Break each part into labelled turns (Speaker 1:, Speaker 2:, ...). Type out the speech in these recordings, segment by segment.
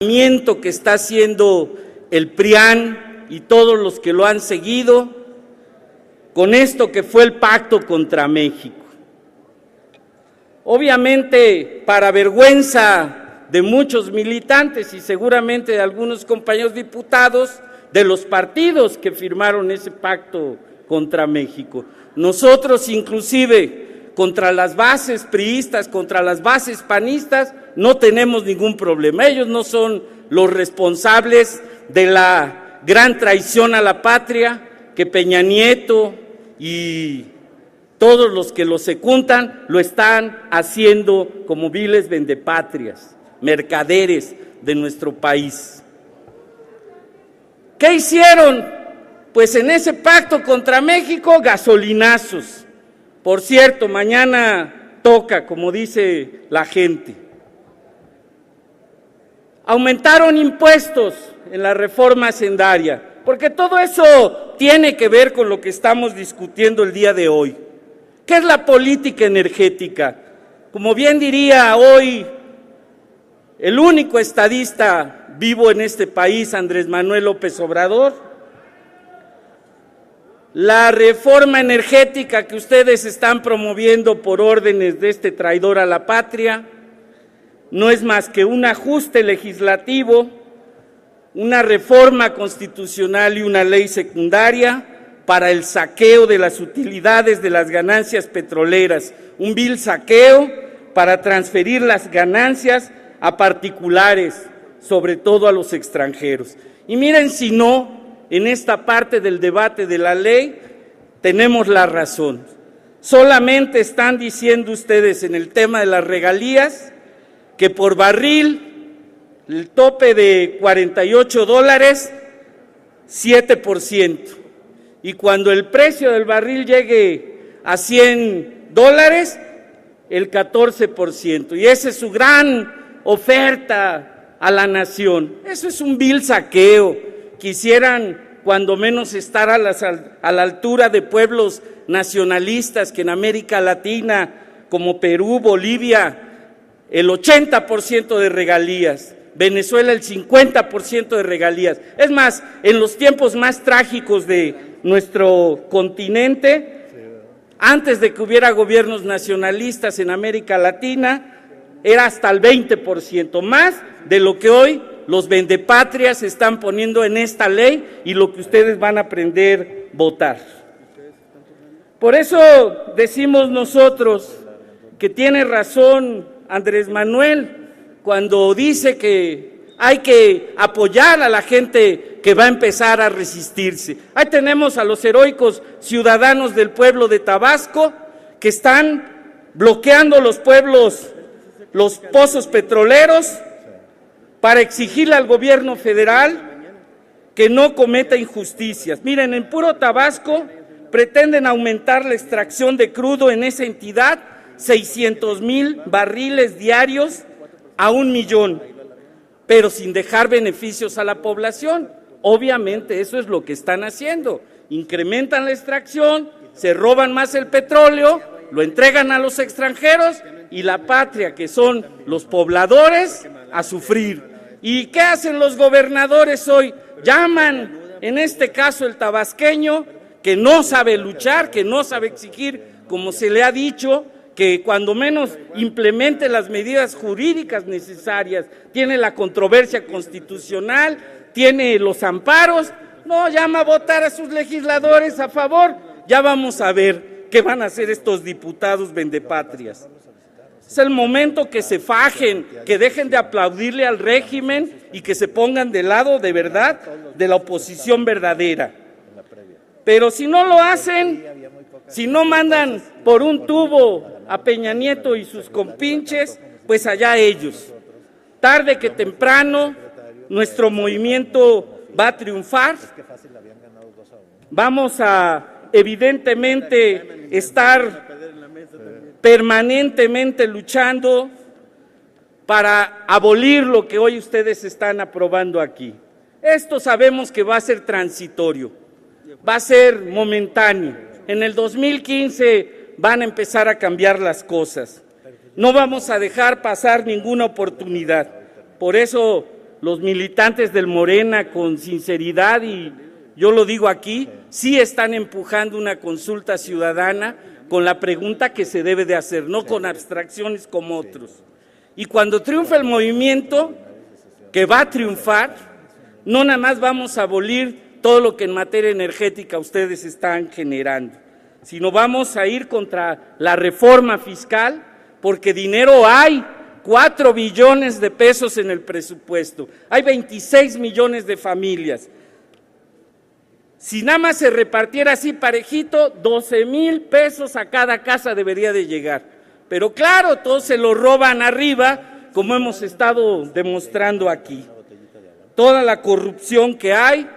Speaker 1: Que está haciendo el PRIAN y todos los que lo han seguido con esto que fue el pacto contra México. Obviamente, para vergüenza de muchos militantes y seguramente de algunos compañeros diputados de los partidos que firmaron ese pacto contra México. Nosotros, inclusive, contra las bases priistas, contra las bases panistas, no tenemos ningún problema. Ellos no son los responsables de la gran traición a la patria que Peña Nieto y todos los que lo secundan lo están haciendo como viles vendepatrias, mercaderes de nuestro país. ¿Qué hicieron? Pues en ese pacto contra México, gasolinazos. Por cierto, mañana toca, como dice la gente. Aumentaron impuestos en la reforma hacendaria, porque todo eso tiene que ver con lo que estamos discutiendo el día de hoy. ¿Qué es la política energética? Como bien diría hoy el único estadista vivo en este país, Andrés Manuel López Obrador, la reforma energética que ustedes están promoviendo por órdenes de este traidor a la patria no es más que un ajuste legislativo, una reforma constitucional y una ley secundaria para el saqueo de las utilidades de las ganancias petroleras, un vil saqueo para transferir las ganancias a particulares, sobre todo a los extranjeros. Y miren, si no, en esta parte del debate de la ley tenemos la razón. Solamente están diciendo ustedes en el tema de las regalías que por barril el tope de $48, 7%. Y cuando el precio del barril llegue a $100, el 14%. Y esa es su gran oferta a la nación. Eso es un vil saqueo. Quisieran cuando menos estar a la altura de pueblos nacionalistas que en América Latina, como Perú, Bolivia, el 80% de regalías, Venezuela el 50% de regalías. Es más, en los tiempos más trágicos de nuestro continente, antes de que hubiera gobiernos nacionalistas en América Latina, era hasta el 20%, más de lo que hoy los vendepatrias están poniendo en esta ley y lo que ustedes van a aprender a votar. Por eso decimos nosotros que tiene razón Andrés Manuel cuando dice que hay que apoyar a la gente que va a empezar a resistirse. Ahí tenemos a los heroicos ciudadanos del pueblo de Tabasco que están bloqueando los pozos petroleros para exigirle al gobierno federal que no cometa injusticias. Miren, en puro Tabasco pretenden aumentar la extracción de crudo en esa entidad 600,000 barriles diarios a 1 millón, pero sin dejar beneficios a la población. Obviamente eso es lo que están haciendo. Incrementan la extracción, se roban más el petróleo, lo entregan a los extranjeros y la patria, que son los pobladores, a sufrir. ¿Y qué hacen los gobernadores hoy? Llaman, en este caso el tabasqueño, que no sabe luchar, que no sabe exigir, como se le ha dicho, que cuando menos implemente las medidas jurídicas necesarias, tiene la controversia constitucional, tiene los amparos, no llama a votar a sus legisladores a favor. Ya vamos a ver qué van a hacer estos diputados vendepatrias. Es el momento que se fajen, que dejen de aplaudirle al régimen y que se pongan del lado de verdad de la oposición verdadera. Pero si no lo hacen, si no mandan por un tubo a Peña Nieto y sus compinches, pues allá ellos. Tarde que temprano, nuestro movimiento va a triunfar. Vamos a, evidentemente, estar permanentemente luchando para abolir lo que hoy ustedes están aprobando aquí. Esto sabemos que va a ser transitorio, va a ser momentáneo. En el 2015 van a empezar a cambiar las cosas. No vamos a dejar pasar ninguna oportunidad. Por eso los militantes del Morena con sinceridad, y yo lo digo aquí, sí están empujando una consulta ciudadana con la pregunta que se debe de hacer, no con abstracciones como otros. Y cuando triunfe el movimiento, que va a triunfar, no nada más vamos a abolir todo lo que en materia energética ustedes están generando, sino vamos a ir contra la reforma fiscal, porque dinero hay, 4 billones de pesos en el presupuesto, hay 26 millones de familias. Si nada más se repartiera así parejito, 12,000 pesos a cada casa debería de llegar. Pero claro, todos se lo roban arriba, como hemos estado demostrando aquí. Toda la corrupción que hay,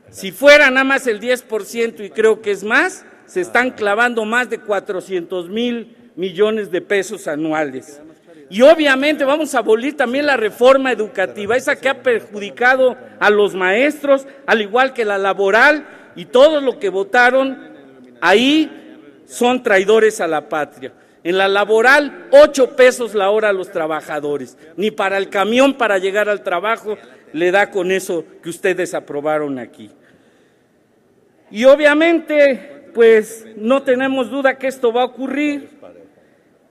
Speaker 1: si fuera nada más el 10%, y creo que es más, se están clavando más de 400,000 millones de pesos anuales. Y obviamente vamos a abolir también la reforma educativa, esa que ha perjudicado a los maestros, al igual que la laboral, y todos los que votaron ahí son traidores a la patria. En la laboral, 8 pesos la hora a los trabajadores, ni para el camión para llegar al trabajo le da con eso que ustedes aprobaron aquí. Y obviamente, pues no tenemos duda que esto va a ocurrir,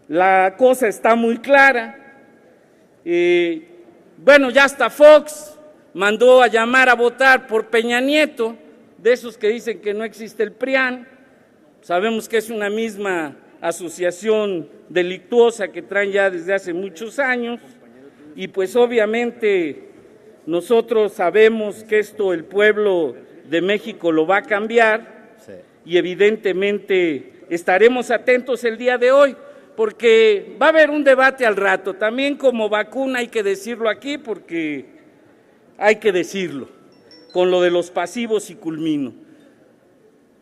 Speaker 1: la cosa está muy clara. Bueno, ya hasta Fox mandó a llamar a votar por Peña Nieto, de esos que dicen que no existe el PRIAN, sabemos que es una misma asociación delictuosa que traen ya desde hace muchos años, y pues obviamente nosotros sabemos que esto el pueblo de México lo va a cambiar, y evidentemente estaremos atentos el día de hoy, porque va a haber un debate al rato, también como vacuna hay que decirlo aquí, porque hay que decirlo, con lo de los pasivos, y culmino.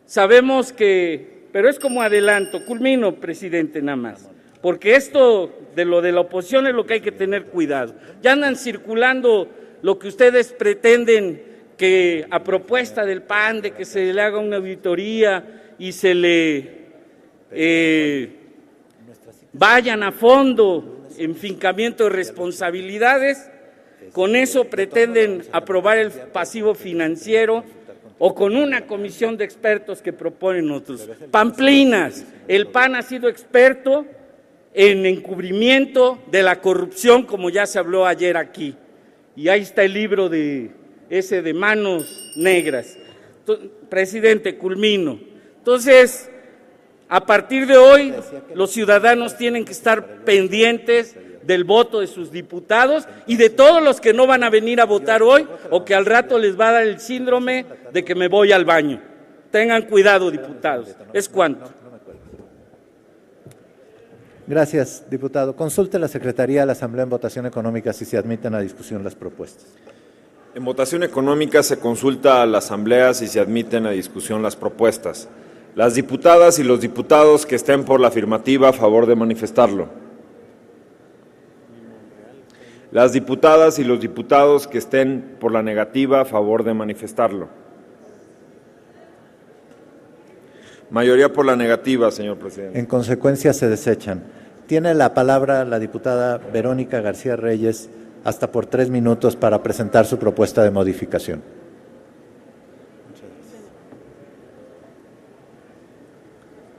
Speaker 1: Sabemos que, pero es como adelanto, culmino, presidente, nada más, porque esto de lo de la oposición es lo que hay que tener cuidado. Ya andan circulando lo que ustedes pretenden, que a propuesta del PAN, de que se le haga una auditoría y se le vayan a fondo, enfincamiento de responsabilidades. Con eso pretenden aprobar el pasivo financiero, o con una comisión de expertos que proponen otros. Pamplinas, el PAN ha sido experto en encubrimiento de la corrupción, como ya se habló ayer aquí, y ahí está el libro de ese de Manos Negras. Presidente, culmino. Entonces, a partir de hoy, los ciudadanos tienen que estar pendientes del voto de sus diputados y de todos los que no van a venir a votar hoy, o que al rato les va a dar el síndrome de que me voy al baño. Tengan cuidado, diputados. Es cuanto.
Speaker 2: Gracias, diputado. Consulte la Secretaría de la Asamblea en votación económica si se admiten a discusión las propuestas.
Speaker 3: En votación económica se consulta a la Asamblea si se admiten a discusión las propuestas. Las diputadas y los diputados que estén por la afirmativa, a favor de manifestarlo. Las diputadas y los diputados que estén por la negativa, a favor de manifestarlo. Mayoría por la negativa, señor presidente.
Speaker 2: En consecuencia, se desechan. Tiene la palabra la diputada Verónica García Reyes hasta por 3 minutos para presentar su propuesta de modificación.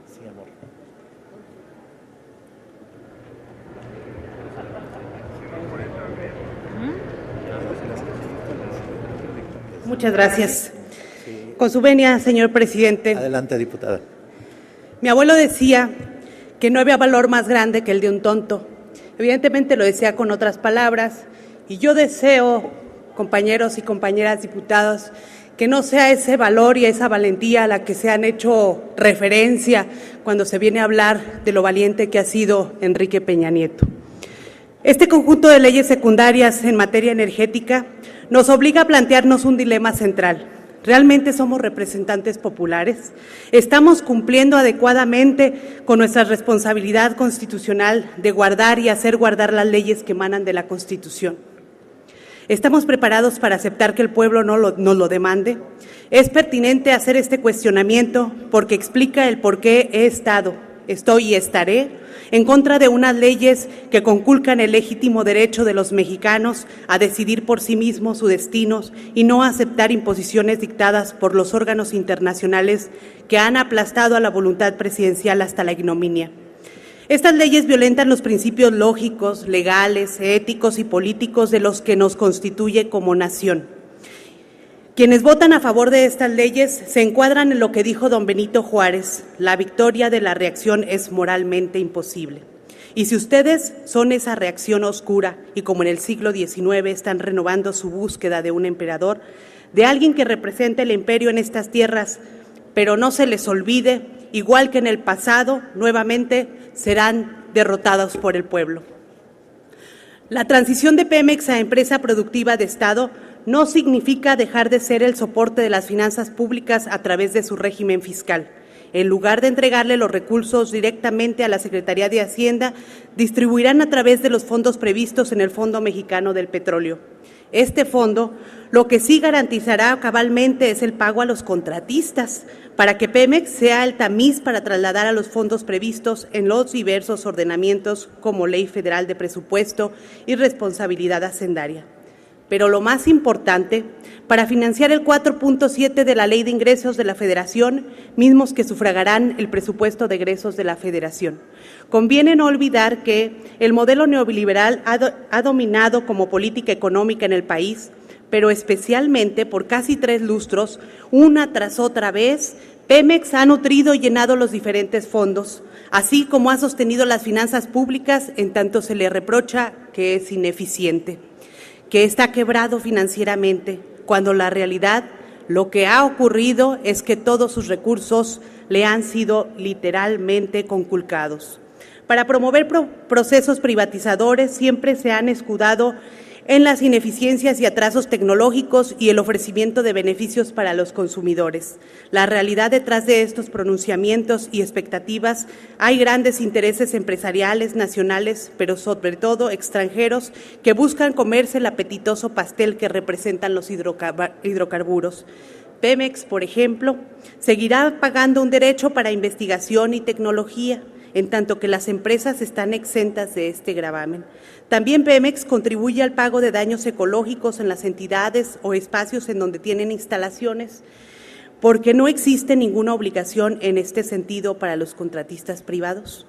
Speaker 2: Sí, amor.
Speaker 4: Muchas gracias. Con su venia, señor presidente.
Speaker 2: Adelante, diputada.
Speaker 4: Mi abuelo decía que no había valor más grande que el de un tonto. Evidentemente lo decía con otras palabras, y yo deseo, compañeros y compañeras diputados, que no sea ese valor y esa valentía a la que se han hecho referencia cuando se viene a hablar de lo valiente que ha sido Enrique Peña Nieto. Este conjunto de leyes secundarias en materia energética nos obliga a plantearnos un dilema central. ¿Realmente somos representantes populares? ¿Estamos cumpliendo adecuadamente con nuestra responsabilidad constitucional de guardar y hacer guardar las leyes que emanan de la Constitución? ¿Estamos preparados para aceptar que el pueblo nos lo demande? Es pertinente hacer este cuestionamiento porque explica el por qué he estado estoy y estaré en contra de unas leyes que conculcan el legítimo derecho de los mexicanos a decidir por sí mismos sus destinos y no aceptar imposiciones dictadas por los órganos internacionales que han aplastado a la voluntad presidencial hasta la ignominia. Estas leyes violentan los principios lógicos, legales, éticos y políticos de los que nos constituye como nación. Quienes votan a favor de estas leyes se encuadran en lo que dijo don Benito Juárez: la victoria de la reacción es moralmente imposible. Y si ustedes son esa reacción oscura y como en el siglo XIX están renovando su búsqueda de un emperador, de alguien que represente el imperio en estas tierras, pero no se les olvide, igual que en el pasado, nuevamente serán derrotados por el pueblo. La transición de Pemex a empresa productiva de Estado no significa dejar de ser el soporte de las finanzas públicas a través de su régimen fiscal. En lugar de entregarle los recursos directamente a la Secretaría de Hacienda, distribuirán a través de los fondos previstos en el Fondo Mexicano del Petróleo. Este fondo lo que sí garantizará cabalmente es el pago a los contratistas, para que Pemex sea el tamiz para trasladar a los fondos previstos en los diversos ordenamientos como Ley Federal de Presupuesto y Responsabilidad Hacendaria. Pero lo más importante, para financiar el 4.7 de la Ley de Ingresos de la Federación, mismos que sufragarán el presupuesto de egresos de la Federación. Conviene no olvidar que el modelo neoliberal ha dominado como política económica en el país, pero especialmente por casi 3 lustros, una tras otra vez, Pemex ha nutrido y llenado los diferentes fondos, así como ha sostenido las finanzas públicas en tanto se le reprocha que es ineficiente, que está quebrado financieramente, cuando la realidad, lo que ha ocurrido es que todos sus recursos le han sido literalmente conculcados. Para promover procesos privatizadores siempre se han escudado en las ineficiencias y atrasos tecnológicos y el ofrecimiento de beneficios para los consumidores. La realidad detrás de estos pronunciamientos y expectativas, hay grandes intereses empresariales, nacionales, pero sobre todo extranjeros, que buscan comerse el apetitoso pastel que representan los hidrocarburos. Pemex, por ejemplo, seguirá pagando un derecho para investigación y tecnología, en tanto que las empresas están exentas de este gravamen. También Pemex contribuye al pago de daños ecológicos en las entidades o espacios en donde tienen instalaciones, porque no existe ninguna obligación en este sentido para los contratistas privados.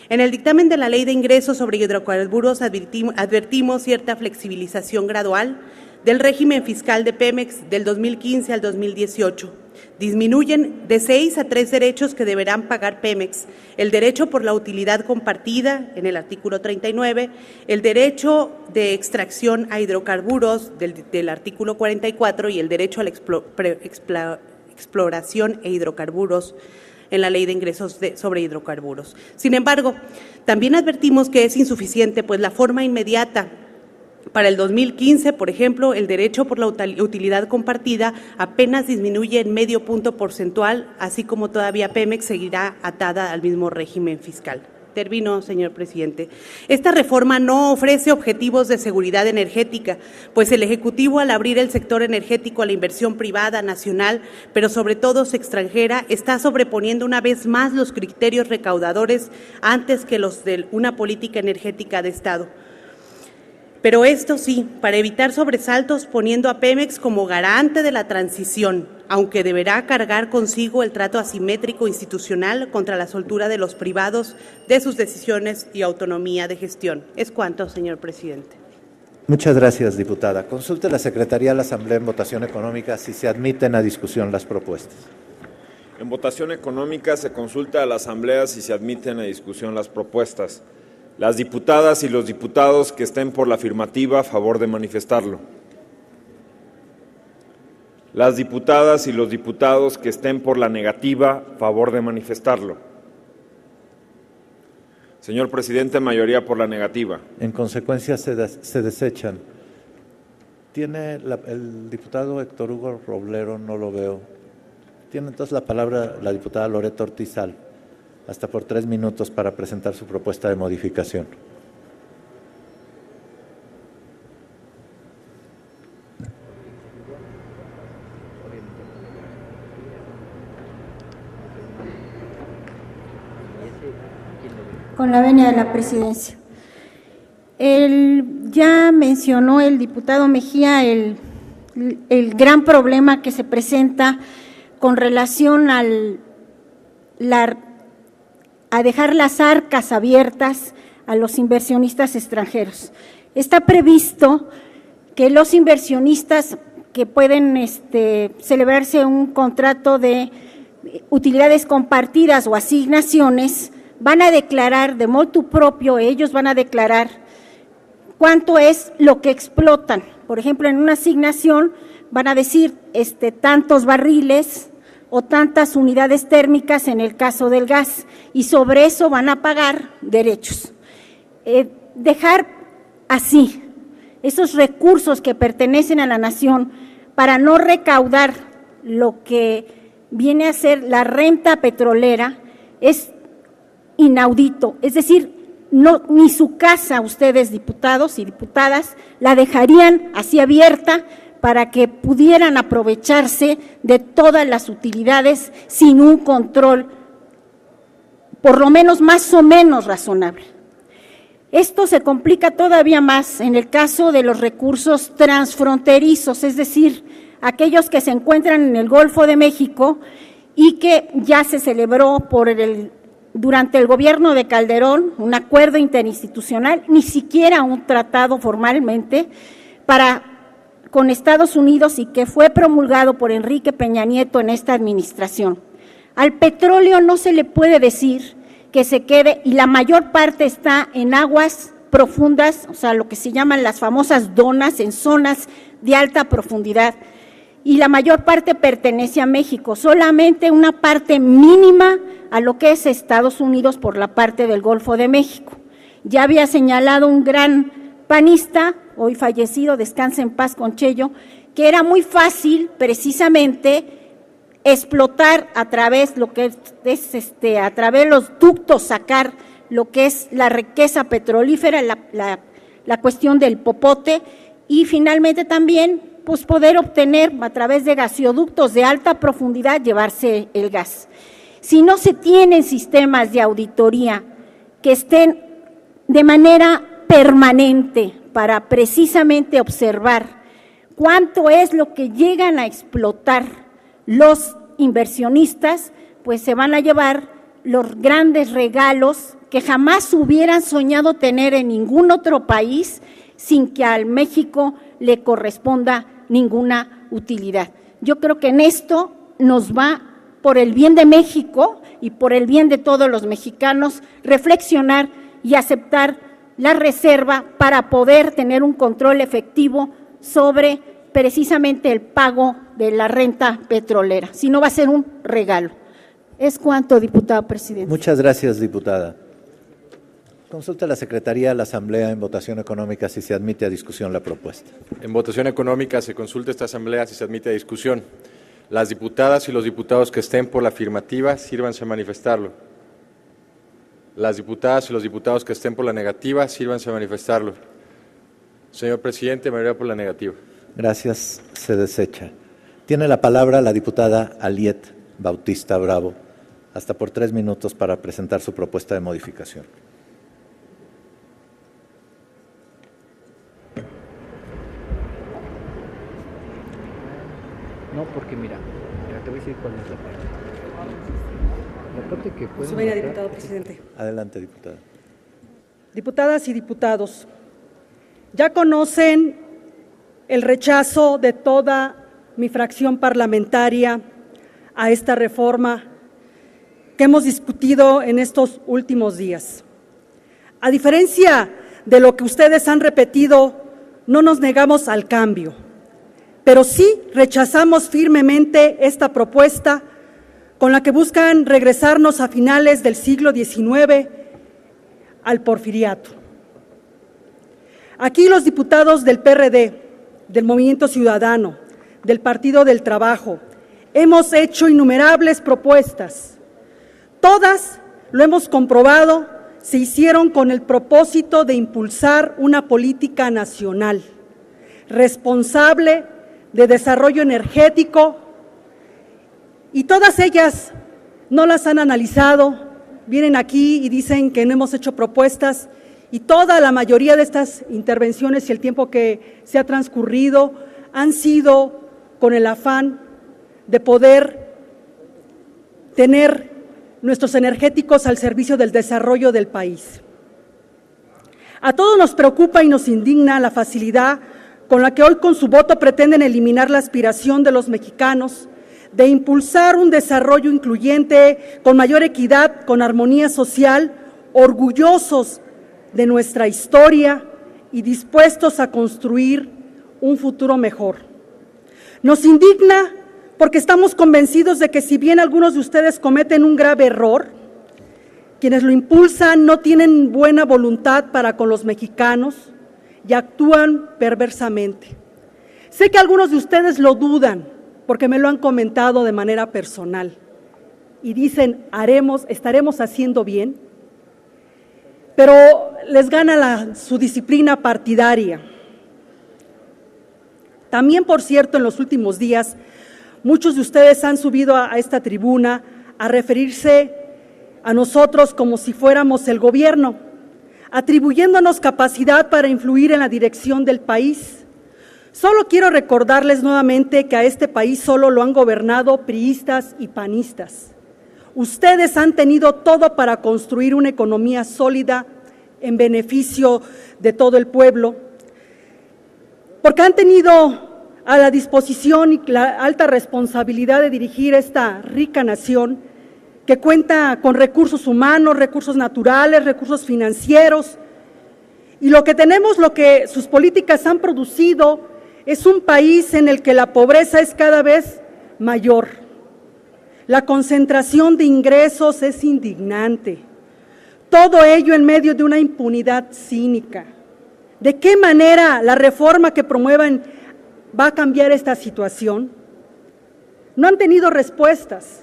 Speaker 4: En el dictamen de la Ley de Ingresos sobre Hidrocarburos advertimos cierta flexibilización gradual del régimen fiscal de Pemex del 2015 al 2018. Disminuyen de 6 a 3 derechos que deberán pagar Pemex: el derecho por la utilidad compartida, en el artículo 39, el derecho de extracción a hidrocarburos, del artículo 44, y el derecho a la exploración e hidrocarburos, en la Ley de Ingresos sobre Hidrocarburos. Sin embargo, también advertimos que es insuficiente, pues la forma inmediata. Para el 2015, por ejemplo, el derecho por la utilidad compartida apenas disminuye en medio punto porcentual, así como todavía Pemex seguirá atada al mismo régimen fiscal. Termino, señor presidente. Esta reforma no ofrece objetivos de seguridad energética, pues el Ejecutivo, al abrir el sector energético a la inversión privada, nacional, pero sobre todo extranjera, está sobreponiendo una vez más los criterios recaudadores antes que los de una política energética de Estado. Pero esto sí, para evitar sobresaltos, poniendo a Pemex como garante de la transición, aunque deberá cargar consigo el trato asimétrico institucional contra la soltura de los privados de sus decisiones y autonomía de gestión. Es cuanto, señor presidente.
Speaker 2: Muchas gracias, diputada. Consulte la Secretaría de la Asamblea en votación económica si se admiten a discusión las propuestas.
Speaker 3: En votación económica se consulta a la Asamblea si se admiten a discusión las propuestas. Las diputadas y los diputados que estén por la afirmativa, a favor de manifestarlo. Las diputadas y los diputados que estén por la negativa, a favor de manifestarlo. Señor presidente, mayoría por la negativa.
Speaker 2: En consecuencia, se desechan. ¿Tiene el diputado Héctor Hugo Roblero? No lo veo. Tiene entonces la palabra la diputada Loreto Ortizal, hasta por 3 minutos para presentar su propuesta de modificación.
Speaker 5: con la venia de la presidencia. Ya mencionó el diputado Mejía el gran problema que se presenta con relación a dejar las arcas abiertas a los inversionistas extranjeros. Está previsto que los inversionistas que pueden celebrarse un contrato de utilidades compartidas o asignaciones van a declarar de motu propio, ellos van a declarar cuánto es lo que explotan. Por ejemplo, en una asignación van a decir tantos barriles o tantas unidades térmicas en el caso del gas, y sobre eso van a pagar derechos. Dejar así esos recursos que pertenecen a la nación para no recaudar lo que viene a ser la renta petrolera es inaudito. Es decir, no, ni su casa ustedes, diputados y diputadas, la dejarían así abierta para que pudieran aprovecharse de todas las utilidades sin un control, por lo menos más o menos razonable. Esto se complica todavía más en el caso de los recursos transfronterizos, es decir, aquellos que se encuentran en el Golfo de México y que ya se celebró durante el gobierno de Calderón un acuerdo interinstitucional, ni siquiera un tratado formalmente, con Estados Unidos, y que fue promulgado por Enrique Peña Nieto en esta administración. Al petróleo no se le puede decir que se quede, y la mayor parte está en aguas profundas, o sea, lo que se llaman las famosas donas, en zonas de alta profundidad, y la mayor parte pertenece a México, solamente una parte mínima a lo que es Estados Unidos por la parte del Golfo de México. Ya había señalado un gran panista, hoy fallecido, descanse en paz, Conchello, que era muy fácil precisamente explotar a través a través de los ductos, sacar lo que es la riqueza petrolífera, la cuestión del popote, y finalmente también pues poder obtener a través de gasoductos de alta profundidad, llevarse el gas. Si no se tienen sistemas de auditoría que estén de manera permanente para precisamente observar cuánto es lo que llegan a explotar los inversionistas, pues se van a llevar los grandes regalos que jamás hubieran soñado tener en ningún otro país, sin que al México le corresponda ninguna utilidad. Yo creo que en esto nos va, por el bien de México y por el bien de todos los mexicanos, reflexionar y aceptar la reserva para poder tener un control efectivo sobre precisamente el pago de la renta petrolera, si no va a ser un regalo. Es cuanto, diputado presidente.
Speaker 2: Muchas gracias, diputada. Consulta a la Secretaría de la Asamblea en votación económica si se admite a discusión la propuesta.
Speaker 6: En votación económica se consulta esta Asamblea si se admite a discusión. Las diputadas y los diputados que estén por la afirmativa, sírvanse a manifestarlo. Las diputadas y los diputados que estén por la negativa, sírvanse a manifestarlo. Señor presidente, mayoría por la negativa.
Speaker 2: Gracias, se desecha. Tiene la palabra la diputada Aliet Bautista Bravo, hasta por 3 minutos para presentar su propuesta de modificación.
Speaker 7: No, porque mira, te voy a decir cuál es la parte. La parte que puede.
Speaker 4: Soberanía, diputado presidente.
Speaker 2: Adelante, diputada.
Speaker 8: Diputadas y diputados, ya conocen el rechazo de toda mi fracción parlamentaria a esta reforma que hemos discutido en estos últimos días. A diferencia de lo que ustedes han repetido, no nos negamos al cambio, pero sí rechazamos firmemente esta propuesta con la que buscan regresarnos a finales del siglo XIX al porfiriato. Aquí los diputados del PRD, del Movimiento Ciudadano, del Partido del Trabajo, hemos hecho innumerables propuestas. Todas, lo hemos comprobado, se hicieron con el propósito de impulsar una política nacional responsable de desarrollo energético, y todas ellas no las han analizado, vienen aquí y dicen que no hemos hecho propuestas, y toda la mayoría de estas intervenciones y el tiempo que se ha transcurrido han sido con el afán de poder tener nuestros energéticos al servicio del desarrollo del país. A todos nos preocupa y nos indigna la facilidad con la que hoy con su voto pretenden eliminar la aspiración de los mexicanos de impulsar un desarrollo incluyente, con mayor equidad, con armonía social, orgullosos de nuestra historia y dispuestos a construir un futuro mejor. Nos indigna porque estamos convencidos de que si bien algunos de ustedes cometen un grave error, quienes lo impulsan no tienen buena voluntad para con los mexicanos y actúan perversamente. Sé que algunos de ustedes lo dudan, porque me lo han comentado de manera personal, y dicen, estaremos haciendo bien, pero les gana su disciplina partidaria. También, por cierto, en los últimos días, muchos de ustedes han subido a esta tribuna a referirse a nosotros como si fuéramos el gobierno, atribuyéndonos capacidad para influir en la dirección del país. Solo quiero recordarles nuevamente que a este país solo lo han gobernado priistas y panistas. Ustedes han tenido todo para construir una economía sólida en beneficio de todo el pueblo, porque han tenido a la disposición y la alta responsabilidad de dirigir esta rica nación que cuenta con recursos humanos, recursos naturales, recursos financieros, y lo que sus políticas han producido es un país en el que la pobreza es cada vez mayor. La concentración de ingresos es indignante. Todo ello en medio de una impunidad cínica. ¿De qué manera la reforma que promuevan va a cambiar esta situación? No han tenido respuestas,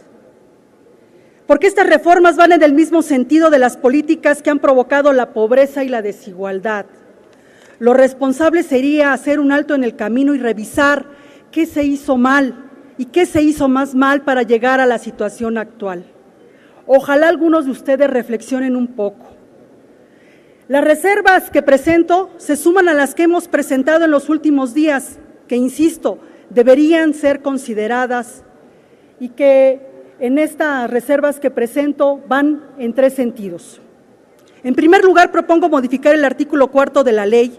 Speaker 8: porque estas reformas van en el mismo sentido de las políticas que han provocado la pobreza y la desigualdad. Lo responsable sería hacer un alto en el camino y revisar qué se hizo mal y qué se hizo más mal para llegar a la situación actual. Ojalá algunos de ustedes reflexionen un poco. Las reservas que presento se suman a las que hemos presentado en los últimos días, que, insisto, deberían ser consideradas, y que en estas reservas que presento van en 3 sentidos. En primer lugar, propongo modificar el artículo 4 de la Ley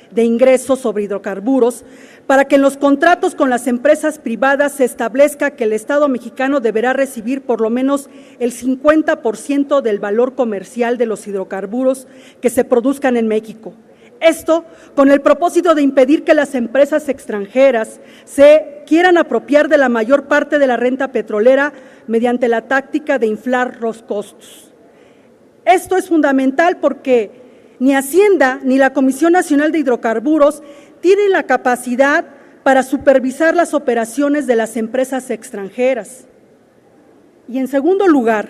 Speaker 8: de Ingresos sobre Hidrocarburos para que en los contratos con las empresas privadas se establezca que el Estado mexicano deberá recibir por lo menos el 50% del valor comercial de los hidrocarburos que se produzcan en México. Esto con el propósito de impedir que las empresas extranjeras se quieran apropiar de la mayor parte de la renta petrolera mediante la táctica de inflar los costos. Esto es fundamental porque ni Hacienda ni la Comisión Nacional de Hidrocarburos tienen la capacidad para supervisar las operaciones de las empresas extranjeras. Y en segundo lugar,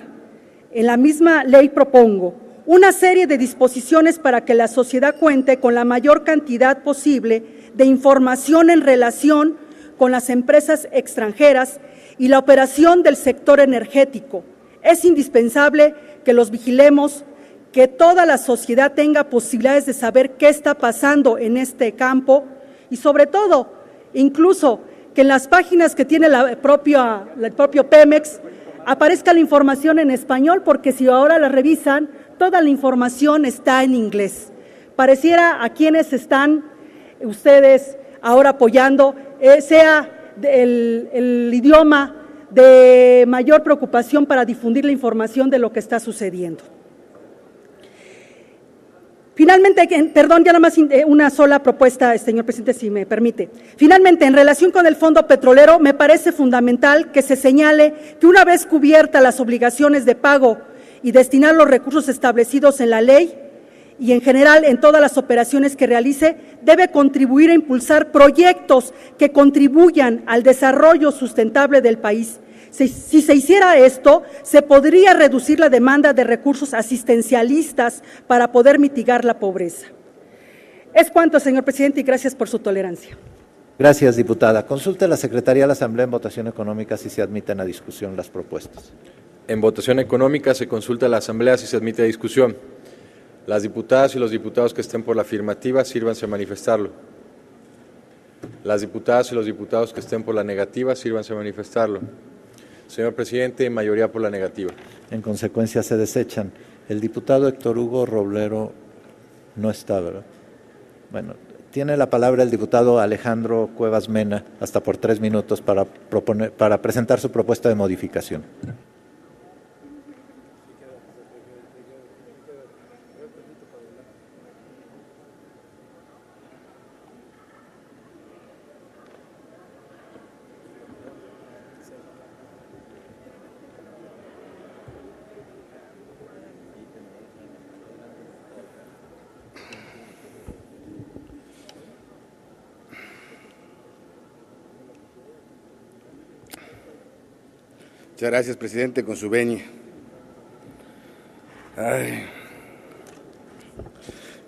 Speaker 8: en la misma ley propongo una serie de disposiciones para que la sociedad cuente con la mayor cantidad posible de información en relación con las empresas extranjeras y la operación del sector energético. Es indispensable que los vigilemos, que toda la sociedad tenga posibilidades de saber qué está pasando en este campo y, sobre todo, incluso que en las páginas que tiene el propio Pemex aparezca la información en español, porque si ahora la revisan, toda la información está en inglés. Pareciera a quienes están ustedes ahora apoyando sea el idioma de mayor preocupación para difundir la información de lo que está sucediendo. Finalmente, perdón, ya nada más una sola propuesta, señor presidente, si me permite. Finalmente, en relación con el fondo petrolero, me parece fundamental que se señale que una vez cubiertas las obligaciones de pago y destinar los recursos establecidos en la ley y en general en todas las operaciones que realice, debe contribuir a impulsar proyectos que contribuyan al desarrollo sustentable del país. Si se hiciera esto, se podría reducir la demanda de recursos asistencialistas para poder mitigar la pobreza. Es cuanto, señor presidente, y gracias por su tolerancia.
Speaker 2: Gracias, diputada. Consulte a la Secretaría de la Asamblea en votación económica si se admiten a discusión las propuestas.
Speaker 6: En votación económica se consulta a la Asamblea si se admite a discusión. Las diputadas y los diputados que estén por la afirmativa, sírvanse a manifestarlo. Las diputadas y los diputados que estén por la negativa, sírvanse a manifestarlo. Señor presidente, mayoría por la negativa.
Speaker 2: En consecuencia se desechan. El diputado Héctor Hugo Roblero no está, ¿verdad? Bueno, tiene la palabra el diputado Alejandro Cuevas Mena, hasta por 3 minutos para presentar su propuesta de modificación.
Speaker 9: Muchas gracias, presidente, con su venia.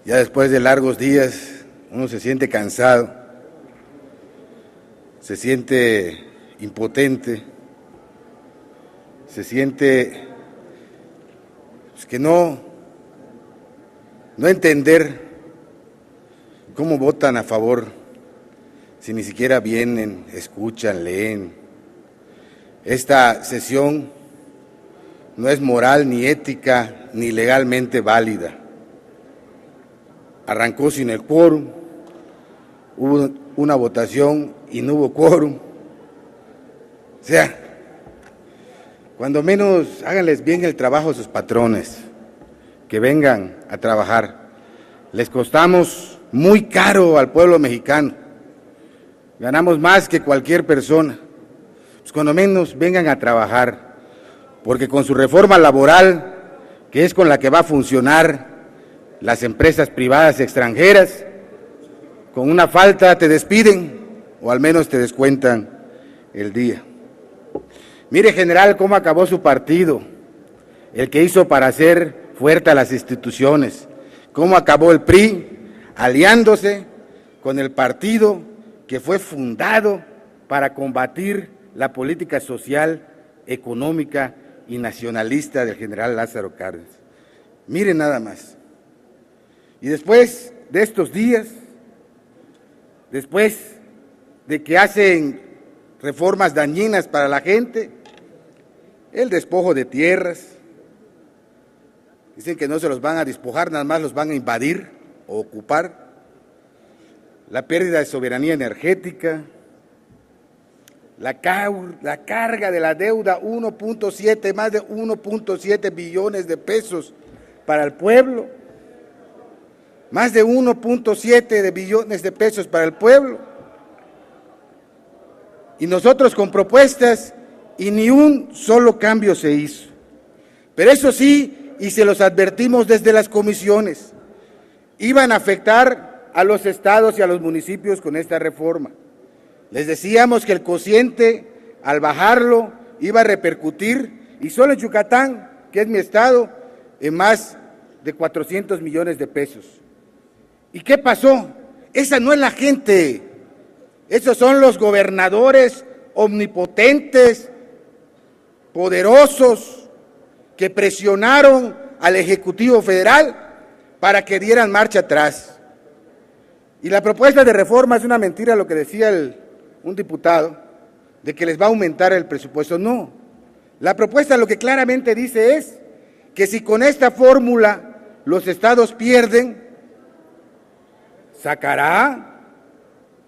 Speaker 9: Ya después de largos días, uno se siente cansado, se siente impotente, se siente que no entender cómo votan a favor, si ni siquiera vienen, escuchan, leen. Esta sesión no es moral, ni ética, ni legalmente válida. Arrancó sin el quórum, hubo una votación y no hubo quórum. O sea, cuando menos háganles bien el trabajo a sus patrones, que vengan a trabajar. Les costamos muy caro al pueblo mexicano, ganamos más que cualquier persona. Pues cuando menos vengan a trabajar, porque con su reforma laboral, que es con la que va a funcionar las empresas privadas extranjeras, con una falta te despiden o al menos te descuentan el día. Mire, general, cómo acabó su partido, el que hizo para hacer fuerte a las instituciones, cómo acabó el PRI aliándose con el partido que fue fundado para combatir la política social, económica y nacionalista del general Lázaro Cárdenas. Miren nada más. Y después de estos días, después de que hacen reformas dañinas para la gente, el despojo de tierras, dicen que no se los van a despojar, nada más los van a invadir o ocupar, la pérdida de soberanía energética, la carga de la deuda, más de 1.7 billones de pesos para el pueblo, más de 1.7 billones de pesos para el pueblo, y nosotros con propuestas y ni un solo cambio se hizo. Pero eso sí, y se los advertimos desde las comisiones, iban a afectar a los estados y a los municipios con esta reforma. Les decíamos que el cociente, al bajarlo, iba a repercutir, y solo en Yucatán, que es mi estado, en más de 400 millones de pesos. ¿Y qué pasó? Esa no es la gente, esos son los gobernadores omnipotentes, poderosos, que presionaron al Ejecutivo Federal para que dieran marcha atrás. Y la propuesta de reforma es una mentira, lo que decía un diputado, de que les va a aumentar el presupuesto. No, la propuesta lo que claramente dice es que si con esta fórmula los estados pierden, sacará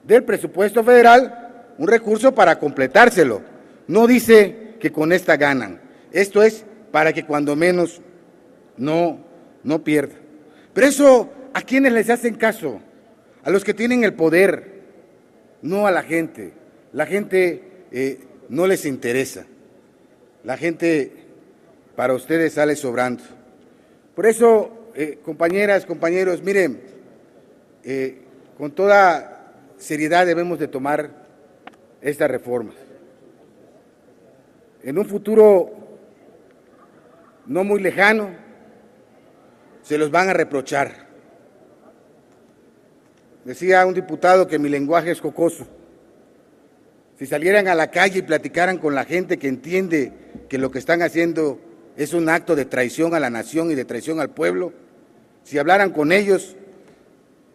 Speaker 9: del presupuesto federal un recurso para completárselo. No dice que con esta ganan. Esto es para que cuando menos no pierdan. Pero eso, ¿a quiénes les hacen caso? A los que tienen el poder, no a la gente. La gente no les interesa. La gente para ustedes sale sobrando. Por eso, compañeras, compañeros, miren, con toda seriedad debemos de tomar estas reformas. En un futuro no muy lejano, se los van a reprochar. Decía un diputado que mi lenguaje es jocoso. Si salieran a la calle y platicaran con la gente que entiende que lo que están haciendo es un acto de traición a la nación y de traición al pueblo. Si hablaran con ellos,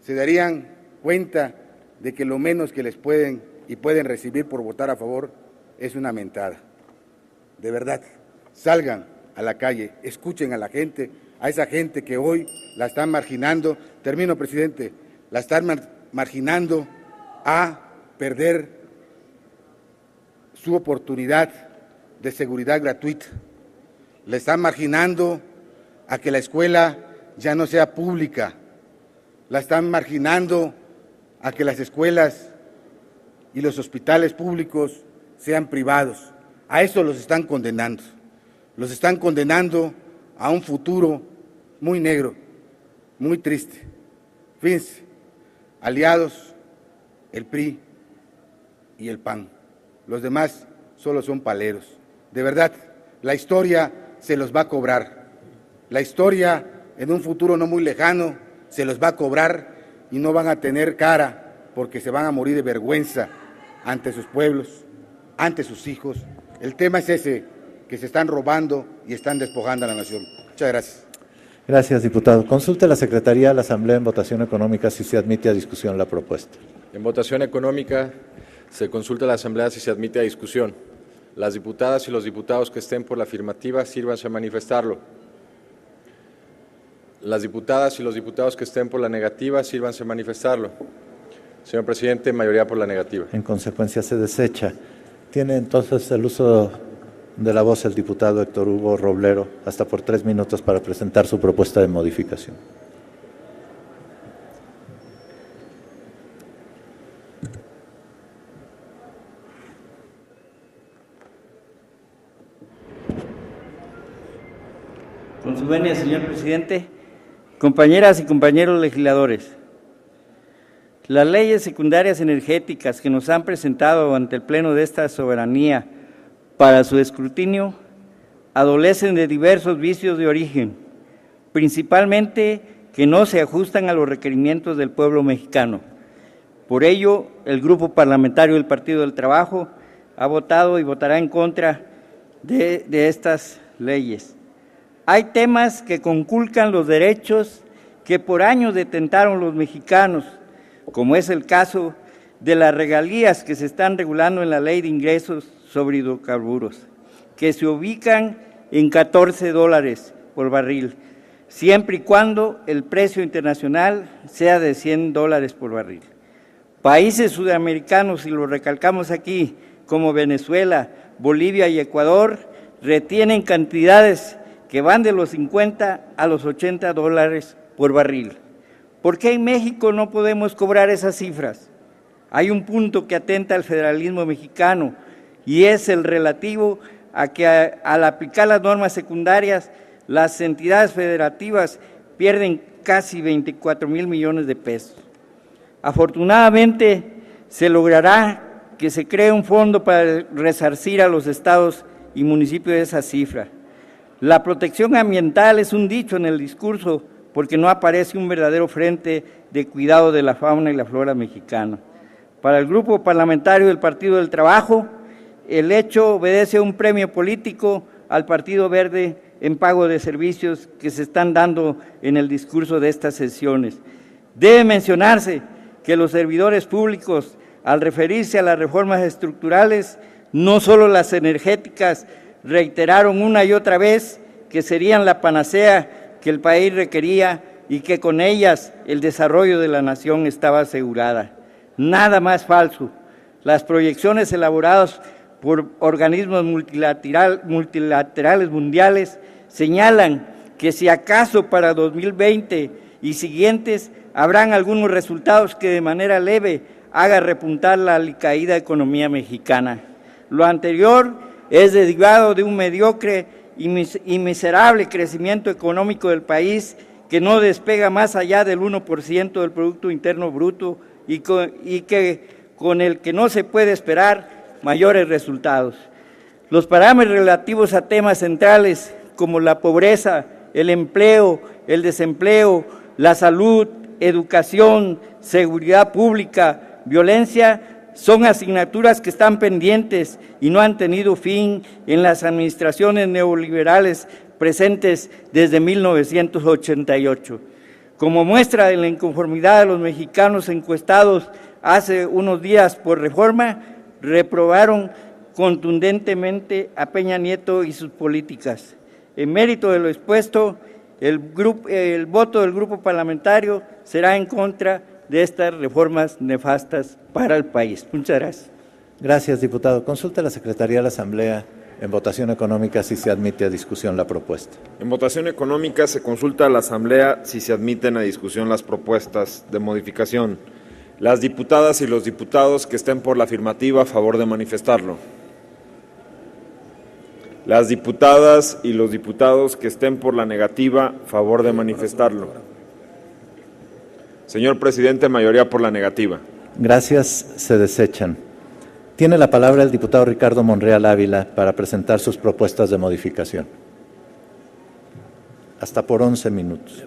Speaker 9: se darían cuenta de que lo menos que les pueden recibir por votar a favor es una mentada. De verdad, salgan a la calle, escuchen a la gente, a esa gente que hoy la están marginando. Termino, presidente, la están marginando a perder su oportunidad de seguridad gratuita. Le están marginando a que la escuela ya no sea pública. La están marginando a que las escuelas y los hospitales públicos sean privados. A eso los están condenando. Los están condenando a un futuro muy negro, muy triste. Fíjense, aliados, el PRI y el PAN. Los demás solo son paleros. De verdad, la historia se los va a cobrar. La historia, en un futuro no muy lejano, se los va a cobrar y no van a tener cara porque se van a morir de vergüenza ante sus pueblos, ante sus hijos. El tema es ese, que se están robando y están despojando a la nación. Muchas gracias.
Speaker 2: Gracias, diputado. Consulte la Secretaría de la Asamblea en votación económica si se admite a discusión la propuesta.
Speaker 6: En votación económica se consulta a la Asamblea si se admite a discusión. Las diputadas y los diputados que estén por la afirmativa, sírvanse a manifestarlo. Las diputadas y los diputados que estén por la negativa, sírvanse a manifestarlo. Señor presidente, mayoría por la negativa.
Speaker 2: En consecuencia, se desecha. Tiene entonces el uso de la voz el diputado Héctor Hugo Roblero, hasta por 3 minutos para presentar su propuesta de modificación.
Speaker 1: Con su venia, señor presidente, compañeras y compañeros legisladores, las leyes secundarias energéticas que nos han presentado ante el Pleno de esta soberanía para su escrutinio adolecen de diversos vicios de origen, principalmente que no se ajustan a los requerimientos del pueblo mexicano. Por ello, el Grupo Parlamentario del Partido del Trabajo ha votado y votará en contra de estas leyes. Hay temas que conculcan los derechos que por años detentaron los mexicanos, como es el caso de las regalías que se están regulando en la Ley de Ingresos sobre Hidrocarburos, que se ubican en $14 por barril, siempre y cuando el precio internacional sea de $100 por barril. Países sudamericanos, y lo recalcamos aquí, como Venezuela, Bolivia y Ecuador, retienen cantidades que van de los 50 a los $80 por barril. ¿Por qué en México no podemos cobrar esas cifras? Hay un punto que atenta al federalismo mexicano y es el relativo a que al aplicar las normas secundarias, las entidades federativas pierden casi 24,000 millones de pesos. Afortunadamente, se logrará que se cree un fondo para resarcir a los estados y municipios de esa cifra. La protección ambiental es un dicho en el discurso porque no aparece un verdadero frente de cuidado de la fauna y la flora mexicana. Para el Grupo Parlamentario del Partido del Trabajo, el hecho obedece a un premio político al Partido Verde en pago de servicios que se están dando en el discurso de estas sesiones. Debe mencionarse que los servidores públicos, al referirse a las reformas estructurales, no solo las energéticas, reiteraron una y otra vez que serían la panacea que el país requería y que con ellas el desarrollo de la nación estaba asegurada. Nada más falso. Las proyecciones elaboradas por organismos multilaterales mundiales señalan que si acaso para 2020 y siguientes habrán algunos resultados que de manera leve haga repuntar la alicaída economía mexicana. Lo anterior es derivado de un mediocre y miserable crecimiento económico del país que no despega más allá del 1% del Producto Interno Bruto y con el que no se puede esperar mayores resultados. Los parámetros relativos a temas centrales como la pobreza, el empleo, el desempleo, la salud, educación, seguridad pública, violencia,
Speaker 10: son asignaturas que están pendientes y no han tenido fin en las administraciones neoliberales presentes desde 1988. Como muestra de la inconformidad de los mexicanos encuestados hace unos días por Reforma, reprobaron contundentemente a Peña Nieto y sus políticas. En mérito de lo expuesto, el voto del grupo parlamentario será en contra de estas reformas nefastas para el país. Muchas gracias.
Speaker 2: Gracias, diputado. Consulta a la Secretaría de la Asamblea en votación económica si se admite a discusión la propuesta.
Speaker 3: En votación económica se consulta a la Asamblea si se admiten a discusión las propuestas de modificación. Las diputadas y los diputados que estén por la afirmativa, a favor de manifestarlo. Las diputadas y los diputados que estén por la negativa, a favor de manifestarlo. Señor presidente, mayoría por la negativa.
Speaker 2: Gracias, se desechan. Tiene la palabra el diputado Ricardo Monreal Ávila para presentar sus propuestas de modificación. Hasta por 11 minutos.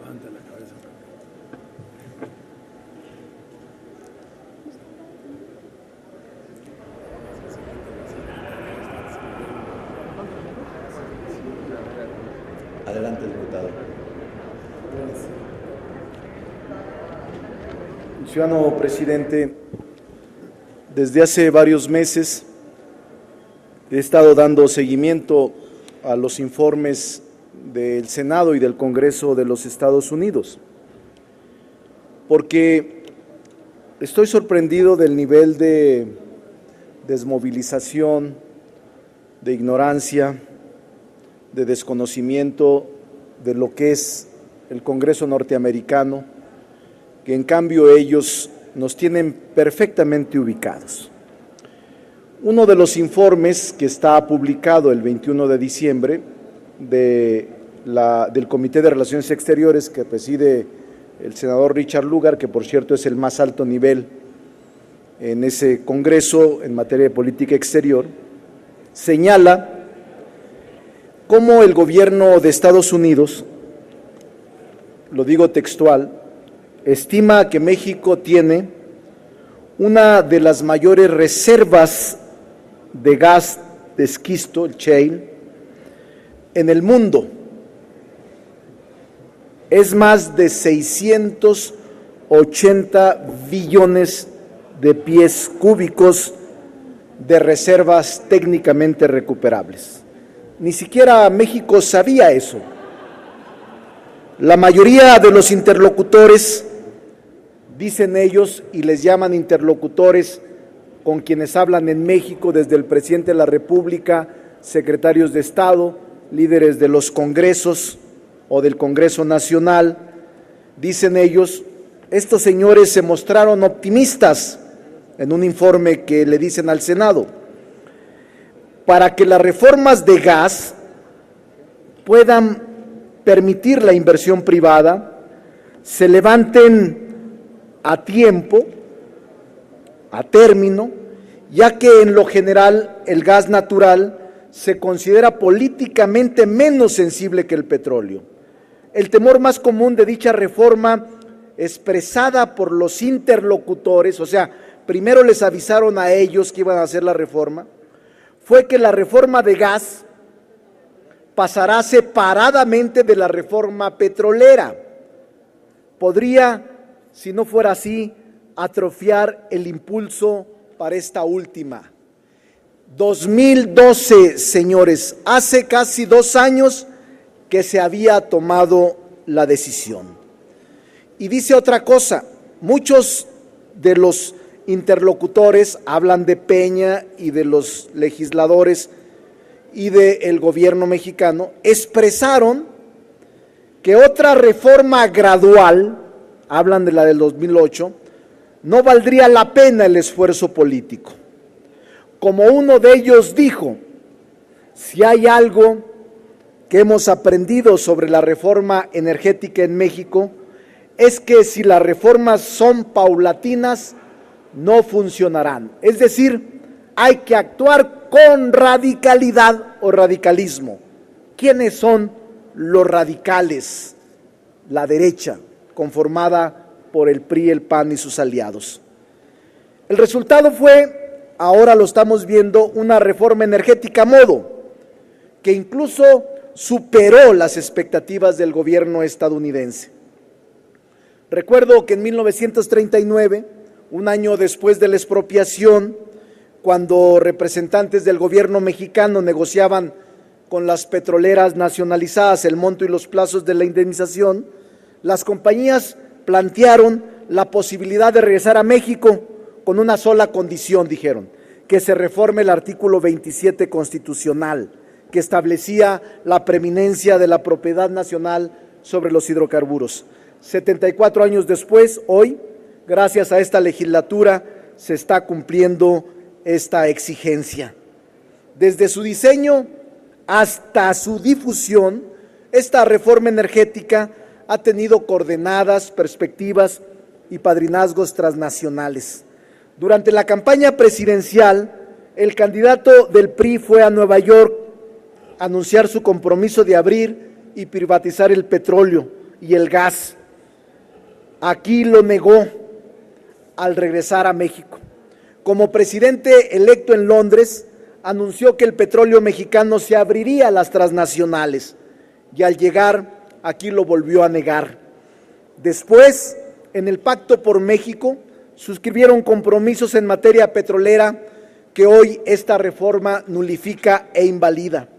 Speaker 2: Adelante, diputado.
Speaker 11: Ciudadano presidente, desde hace varios meses he estado dando seguimiento a los informes del Senado y del Congreso de los Estados Unidos, porque estoy sorprendido del nivel de desmovilización, de ignorancia, de desconocimiento de lo que es el Congreso norteamericano, que en cambio ellos nos tienen perfectamente ubicados. Uno de los informes que está publicado el 21 de diciembre del Comité de Relaciones Exteriores que preside el senador Richard Lugar, que por cierto es el más alto nivel en ese Congreso en materia de política exterior, señala cómo el gobierno de Estados Unidos, lo digo textual, estima que México tiene una de las mayores reservas de gas de esquisto, el shale, en el mundo. Es más de 680 billones de pies cúbicos de reservas técnicamente recuperables. Ni siquiera México sabía eso. La mayoría de los interlocutores, dicen ellos, y les llaman interlocutores con quienes hablan en México, desde el presidente de la República, secretarios de Estado, líderes de los congresos o del Congreso Nacional, dicen ellos, estos señores se mostraron optimistas en un informe que le dicen al Senado, para que las reformas de gas puedan permitir la inversión privada, se levanten a tiempo, a término, ya que en lo general el gas natural se considera políticamente menos sensible que el petróleo. El temor más común de dicha reforma expresada por los interlocutores, o sea, primero les avisaron a ellos que iban a hacer la reforma, fue que la reforma de gas pasará separadamente de la reforma petrolera. Podría, si no fuera así, atrofiar el impulso para esta última. 2012, señores, hace casi 2 años que se había tomado la decisión. Y dice otra cosa, muchos de los interlocutores hablan de Peña y de los legisladores y del gobierno mexicano, expresaron que otra reforma gradual, hablan de la del 2008, no valdría la pena el esfuerzo político. Como uno de ellos dijo, si hay algo que hemos aprendido sobre la reforma energética en México, es que si las reformas son paulatinas, no funcionarán. Es decir, hay que actuar con radicalidad o radicalismo. ¿Quiénes son los radicales? La derecha, conformada por el PRI, el PAN y sus aliados. El resultado fue, ahora lo estamos viendo, una reforma energética a modo, que incluso superó las expectativas del gobierno estadounidense. Recuerdo que en 1939, un año después de la expropiación, cuando representantes del gobierno mexicano negociaban con las petroleras nacionalizadas el monto y los plazos de la indemnización, las compañías plantearon la posibilidad de regresar a México con una sola condición, dijeron, que se reforme el artículo 27 constitucional, que establecía la preeminencia de la propiedad nacional sobre los hidrocarburos. 74 años después, hoy, gracias a esta legislatura, se está cumpliendo esta exigencia. Desde su diseño hasta su difusión, esta reforma energética ha tenido coordenadas, perspectivas y padrinazgos transnacionales. Durante la campaña presidencial, el candidato del PRI fue a Nueva York a anunciar su compromiso de abrir y privatizar el petróleo y el gas. Aquí lo negó al regresar a México. Como presidente electo en Londres, anunció que el petróleo mexicano se abriría a las transnacionales y al llegar aquí lo volvió a negar. Después, en el Pacto por México, suscribieron compromisos en materia petrolera que hoy esta reforma nulifica e invalida.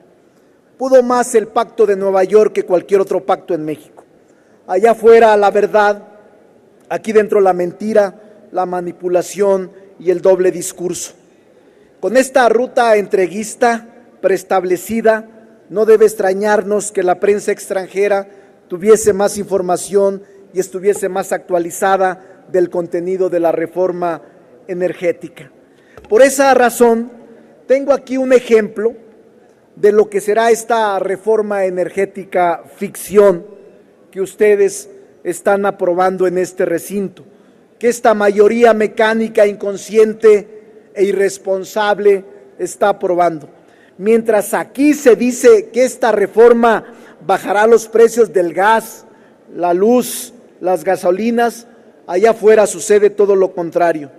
Speaker 11: Pudo más el Pacto de Nueva York que cualquier otro pacto en México. Allá afuera la verdad, aquí dentro la mentira, la manipulación y el doble discurso. Con esta ruta entreguista preestablecida, no debe extrañarnos que la prensa extranjera tuviese más información y estuviese más actualizada del contenido de la reforma energética. Por esa razón, tengo aquí un ejemplo de lo que será esta reforma energética ficción que ustedes están aprobando en este recinto, que esta mayoría mecánica, inconsciente e irresponsable está aprobando. Mientras aquí se dice que esta reforma bajará los precios del gas, la luz, las gasolinas, allá afuera sucede todo lo contrario.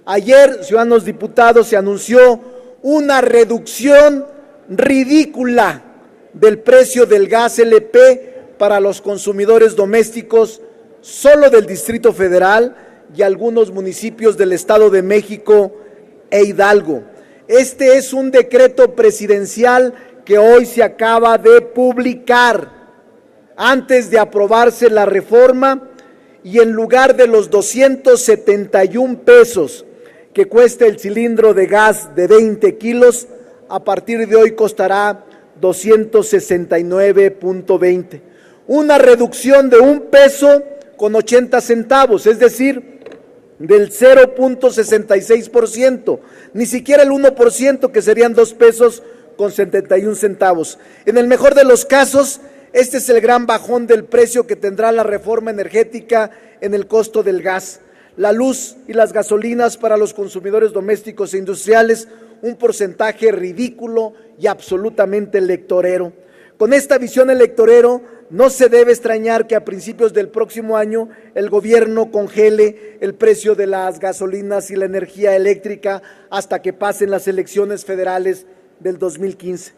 Speaker 11: Ayer, ciudadanos diputados, se anunció una reducción ridícula del precio del gas LP para los consumidores domésticos solo del Distrito Federal y algunos municipios del Estado de México e Hidalgo. Este es un decreto presidencial que hoy se acaba de publicar antes de aprobarse la reforma, y en lugar de los 271 pesos que cuesta el cilindro de gas de 20 kilos, a partir de hoy costará 269.20. Una reducción de 1 peso con 80 centavos, es decir, del 0.66%, ni siquiera el 1%, que serían 2 pesos con 71 centavos. En el mejor de los casos, este es el gran bajón del precio que tendrá la reforma energética en el costo del gas, la luz y las gasolinas para los consumidores domésticos e industriales, un porcentaje ridículo y absolutamente electorero. Con esta visión electorero, no se debe extrañar que a principios del próximo año el gobierno congele el precio de las gasolinas y la energía eléctrica hasta que pasen las elecciones federales del 2015.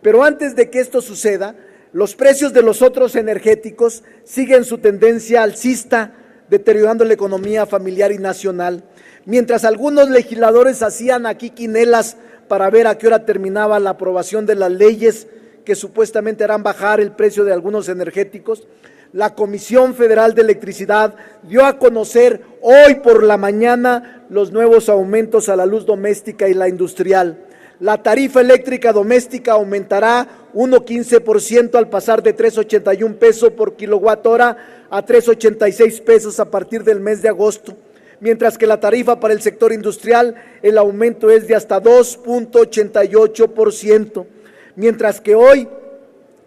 Speaker 11: Pero antes de que esto suceda, los precios de los otros energéticos siguen su tendencia alcista, deteriorando la economía familiar y nacional. Mientras algunos legisladores hacían aquí quinelas para ver a qué hora terminaba la aprobación de las leyes que supuestamente harán bajar el precio de algunos energéticos, la Comisión Federal de Electricidad dio a conocer hoy por la mañana los nuevos aumentos a la luz doméstica y la industrial. La tarifa eléctrica doméstica aumentará 1.15% al pasar de 3.81 pesos por kilowatt hora a 3.86 pesos a partir del mes de agosto, mientras que la tarifa para el sector industrial, el aumento es de hasta 2.88%, mientras que hoy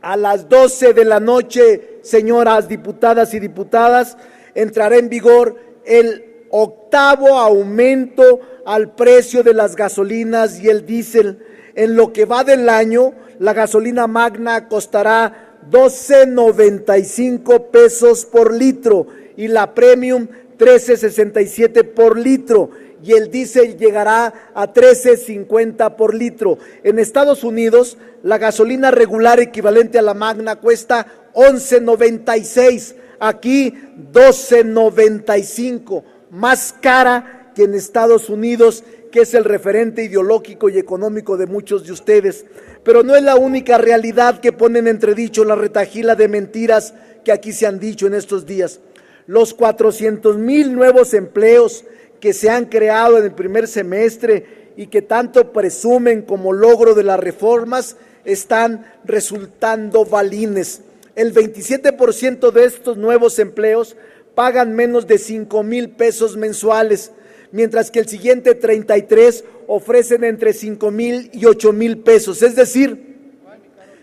Speaker 11: a las 12 de la noche, señoras diputadas y diputadas, entrará en vigor el 8º aumento al precio de las gasolinas y el diésel. En lo que va del año, la gasolina magna costará 12.95 pesos por litro y la premium 13.67 por litro, y el diésel llegará a 13.50 por litro. En Estados Unidos, la gasolina regular equivalente a la magna cuesta 11.96, aquí 12.95, más cara que en Estados Unidos, que es el referente ideológico y económico de muchos de ustedes. Pero no es la única realidad que pone en entredicho la retahíla de mentiras que aquí se han dicho en estos días. Los 400,000 nuevos empleos que se han creado en el primer semestre y que tanto presumen como logro de las reformas están resultando balines. El 27% de estos nuevos empleos pagan menos de 5,000 pesos mensuales, mientras que el siguiente 33 ofrecen entre 5,000 y 8,000 pesos. Es decir,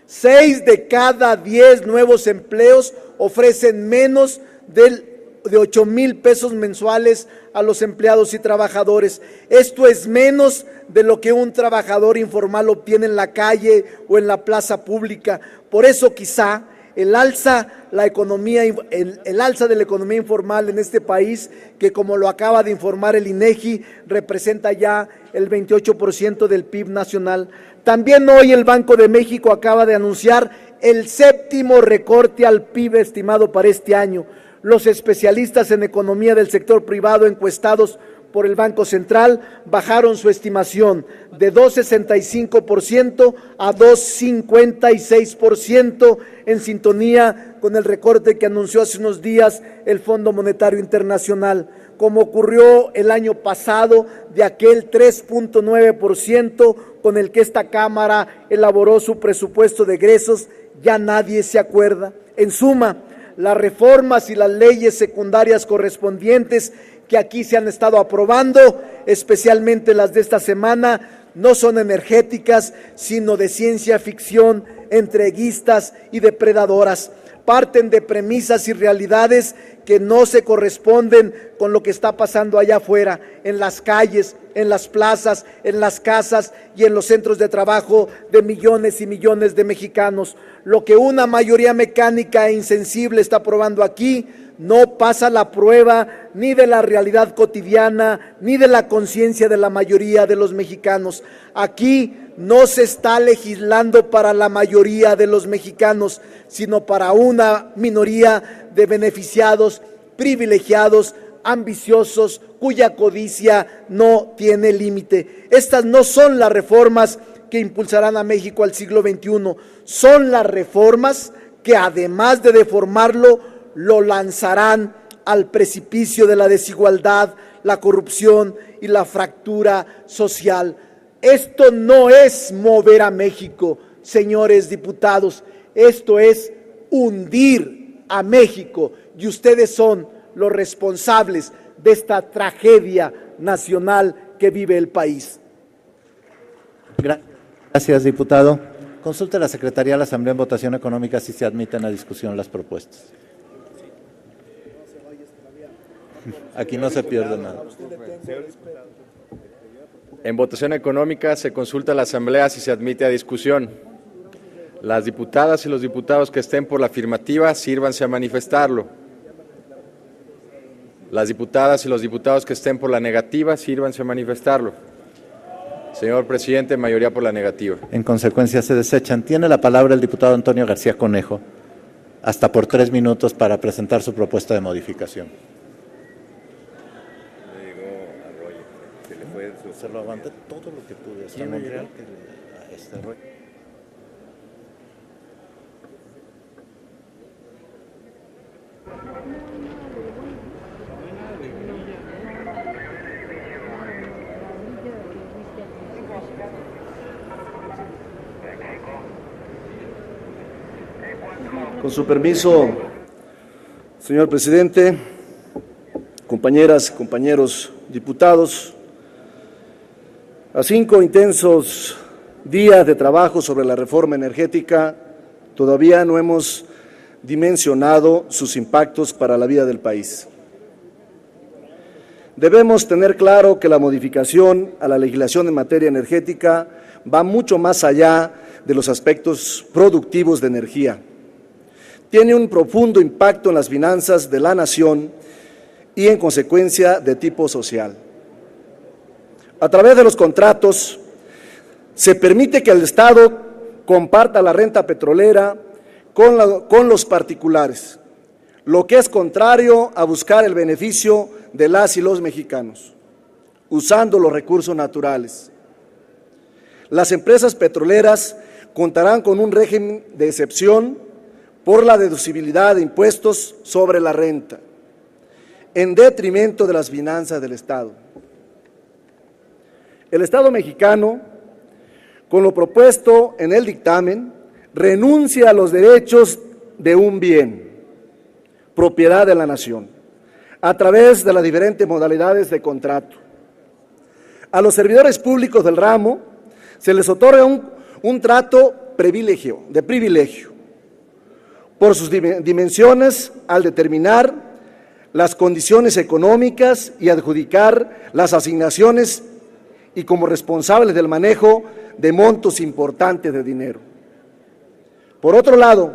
Speaker 11: 6 de cada 10 nuevos empleos ofrecen menos de 8,000 pesos mensuales a los empleados y trabajadores. Esto es menos de lo que un trabajador informal obtiene en la calle o en la plaza pública. Por eso quizá el alza de la economía informal en este país, que como lo acaba de informar el INEGI, representa ya el 28% del PIB nacional. También hoy el Banco de México acaba de anunciar el 7º recorte al PIB estimado para este año. Los especialistas en economía del sector privado encuestados por el Banco Central bajaron su estimación de 2,65% a 2,56%, en sintonía con el recorte que anunció hace unos días el Fondo Monetario Internacional, como ocurrió el año pasado, de aquel 3,9% con el que esta Cámara elaboró su presupuesto de egresos, ya nadie se acuerda. En suma, las reformas y las leyes secundarias correspondientes que aquí se han estado aprobando, especialmente las de esta semana, no son energéticas, sino de ciencia ficción, entreguistas y depredadoras. Parten de premisas y realidades que no se corresponden con lo que está pasando allá afuera, en las calles, en las plazas, en las casas y en los centros de trabajo de millones y millones de mexicanos. Lo que una mayoría mecánica e insensible está aprobando aquí no pasa la prueba ni de la realidad cotidiana, ni de la conciencia de la mayoría de los mexicanos. Aquí no se está legislando para la mayoría de los mexicanos, sino para una minoría de beneficiados, privilegiados, ambiciosos, cuya codicia no tiene límite. Estas no son las reformas que impulsarán a México al siglo XXI, son las reformas que, además de deformarlo, lo lanzarán al precipicio de la desigualdad, la corrupción y la fractura social. Esto no es mover a México, señores diputados, esto es hundir a México, y ustedes son los responsables de esta tragedia nacional que vive el país.
Speaker 2: Gracias, diputado. Consulte la Secretaría de la Asamblea en votación económica si se admiten a discusión las propuestas. Aquí no se pierde nada.
Speaker 6: En votación económica se consulta a la Asamblea si se admite a discusión. Las diputadas y los diputados que estén por la afirmativa, sírvanse a manifestarlo. Las diputadas y los diputados que estén por la negativa, sírvanse a manifestarlo. Señor presidente, mayoría por la negativa.
Speaker 2: En consecuencia, se desechan. Tiene la palabra el diputado Antonio García Conejo, hasta por 3 minutos para presentar su propuesta de modificación. Se lo aguanté todo lo que pude. Hasta Monreal, que este rollo.
Speaker 12: Con su permiso, señor presidente, compañeras y compañeros diputados, a 5 intensos días de trabajo sobre la reforma energética, todavía no hemos dimensionado sus impactos para la vida del país. Debemos tener claro que la modificación a la legislación en materia energética va mucho más allá de los aspectos productivos de energía. Tiene un profundo impacto en las finanzas de la nación y, en consecuencia, de tipo social. A través de los contratos se permite que el Estado comparta la renta petrolera con los particulares, lo que es contrario a buscar el beneficio de las y los mexicanos, usando los recursos naturales. Las empresas petroleras contarán con un régimen de excepción por la deducibilidad de impuestos sobre la renta, en detrimento de las finanzas del Estado. El Estado mexicano, con lo propuesto en el dictamen, renuncia a los derechos de un bien, propiedad de la nación, a través de las diferentes modalidades de contrato. A los servidores públicos del ramo se les otorga un trato de privilegio por sus dimensiones al determinar las condiciones económicas y adjudicar las asignaciones y como responsables del manejo de montos importantes de dinero. Por otro lado,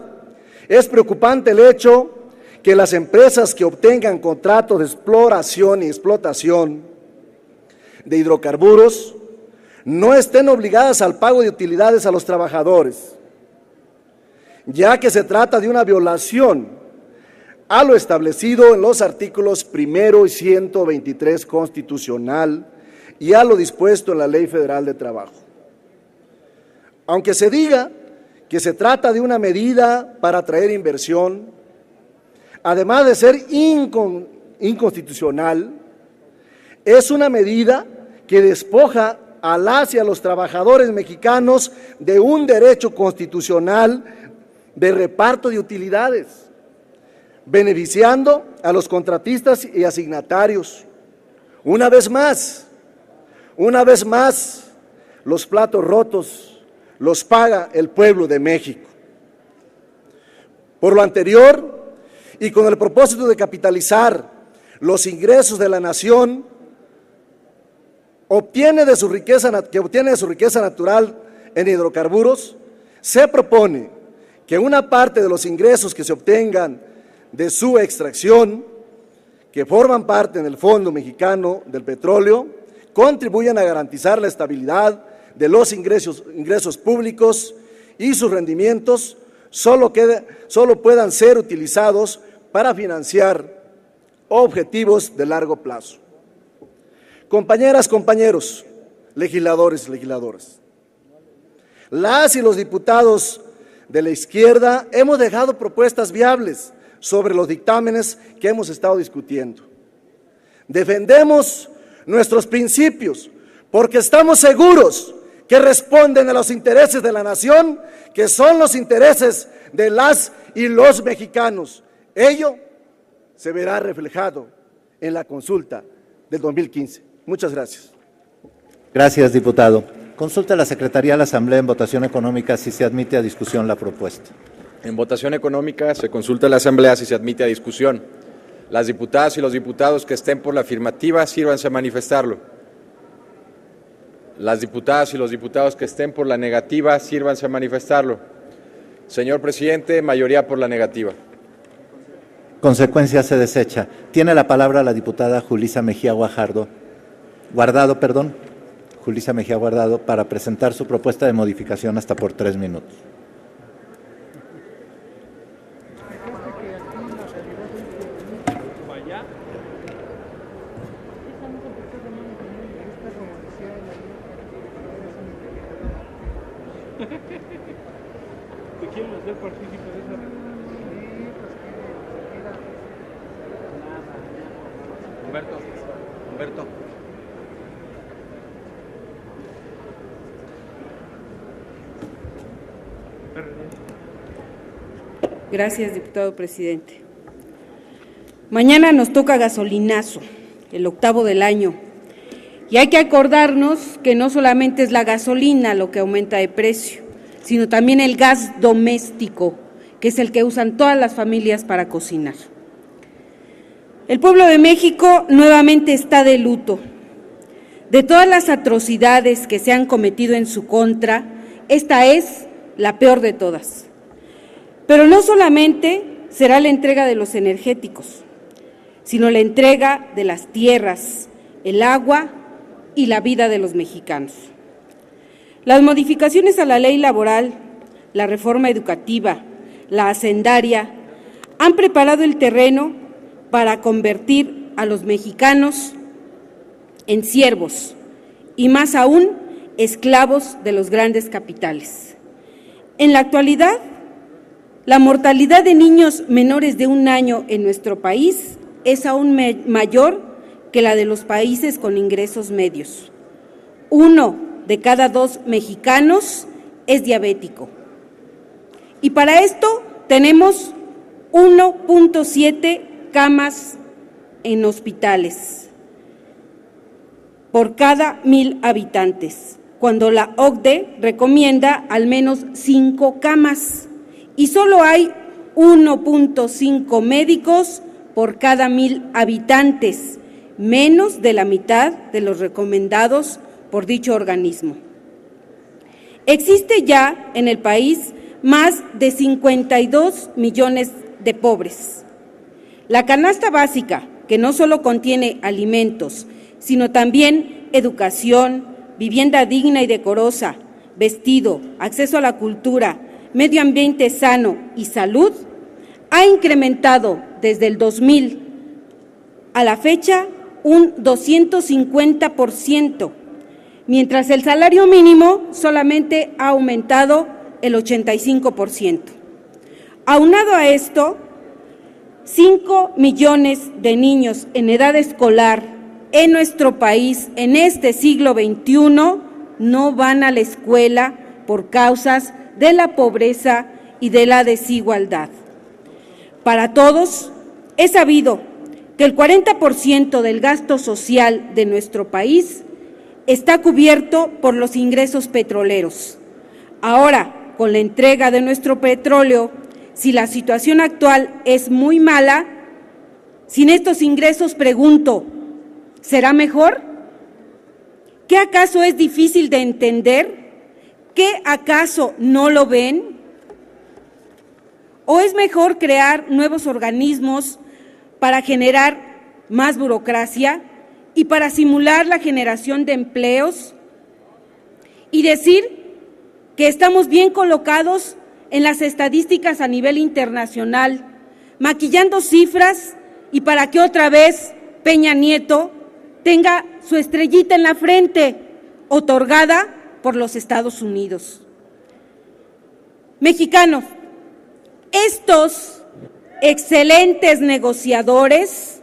Speaker 12: es preocupante el hecho que las empresas que obtengan contratos de exploración y explotación de hidrocarburos no estén obligadas al pago de utilidades a los trabajadores, ya que se trata de una violación a lo establecido en los artículos 1 y 123 constitucional y a lo dispuesto en la Ley Federal de Trabajo. Aunque se diga que se trata de una medida para atraer inversión, además de ser inconstitucional, es una medida que despoja a las y a los trabajadores mexicanos de un derecho constitucional de reparto de utilidades, beneficiando a los contratistas y asignatarios. Una vez más, los platos rotos los paga el pueblo de México. Por lo anterior, y con el propósito de capitalizar los ingresos de la nación, que obtiene de su riqueza natural en hidrocarburos, se propone que una parte de los ingresos que se obtengan de su extracción, que forman parte del Fondo Mexicano del Petróleo, contribuyan a garantizar la estabilidad de los ingresos públicos y sus rendimientos solo puedan ser utilizados para financiar objetivos de largo plazo. Compañeras, compañeros, legisladores y legisladoras, las y los diputados de la izquierda hemos dejado propuestas viables sobre los dictámenes que hemos estado discutiendo. Defendemos nuestros principios porque estamos seguros que responden a los intereses de la nación, que son los intereses de las y los mexicanos. Ello se verá reflejado en la consulta del 2015. Muchas gracias.
Speaker 2: Gracias, diputado. Consulta a la Secretaría de la Asamblea en votación económica si se admite a discusión la propuesta.
Speaker 6: En votación económica se consulta a la Asamblea si se admite a discusión. Las diputadas y los diputados que estén por la afirmativa, sírvanse a manifestarlo. Las diputadas y los diputados que estén por la negativa, sírvanse a manifestarlo. Señor presidente, mayoría por la negativa.
Speaker 2: Consecuencia, se desecha. Tiene la palabra la diputada Julissa Mejía Guardado, Julissa Mejía Guardado, para presentar su propuesta de modificación hasta por 3 minutos.
Speaker 1: ¿Te quieren hacer partícipe de esa?
Speaker 6: Humberto.
Speaker 13: Gracias, diputado presidente. Mañana nos toca gasolinazo, el 8º del año. Y hay que acordarnos que no solamente es la gasolina lo que aumenta de precio, sino también el gas doméstico, que es el que usan todas las familias para cocinar. El pueblo de México nuevamente está de luto. De todas las atrocidades que se han cometido en su contra, esta es la peor de todas. Pero no solamente será la entrega de los energéticos, sino la entrega de las tierras, el agua y la vida de los mexicanos. Las modificaciones a la ley laboral, la reforma educativa, la hacendaria, han preparado el terreno para convertir a los mexicanos en siervos y más aún esclavos de los grandes capitales. En la actualidad, la mortalidad de niños menores de 1 año en nuestro país es aún mayor que la de los países con ingresos medios. 1 de cada 2 mexicanos es diabético. Y para esto tenemos 1.7 camas en hospitales por cada 1,000 habitantes, cuando la OCDE recomienda al menos 5 camas y solo hay 1.5 médicos por cada 1,000 habitantes, menos de la mitad de los recomendados por dicho organismo. Existe ya en el país más de 52 millones de pobres. La canasta básica, que no solo contiene alimentos, sino también educación, vivienda digna y decorosa, vestido, acceso a la cultura, medio ambiente sano y salud, ha incrementado desde el 2000 a la fecha un 250%, mientras el salario mínimo solamente ha aumentado el 85%. Aunado a esto, 5 millones de niños en edad escolar en nuestro país en este siglo XXI no van a la escuela por causas de la pobreza y de la desigualdad. Para todos es sabido que el 40% del gasto social de nuestro país está cubierto por los ingresos petroleros. Ahora, con la entrega de nuestro petróleo, si la situación actual es muy mala, sin estos ingresos, pregunto, ¿será mejor? ¿Qué acaso es difícil de entender? ¿Qué acaso no lo ven? ¿O es mejor crear nuevos organismos para generar más burocracia y para simular la generación de empleos y decir que estamos bien colocados en las estadísticas a nivel internacional, maquillando cifras y para que otra vez Peña Nieto tenga su estrellita en la frente, otorgada por los Estados Unidos? Mexicanos, estos excelentes negociadores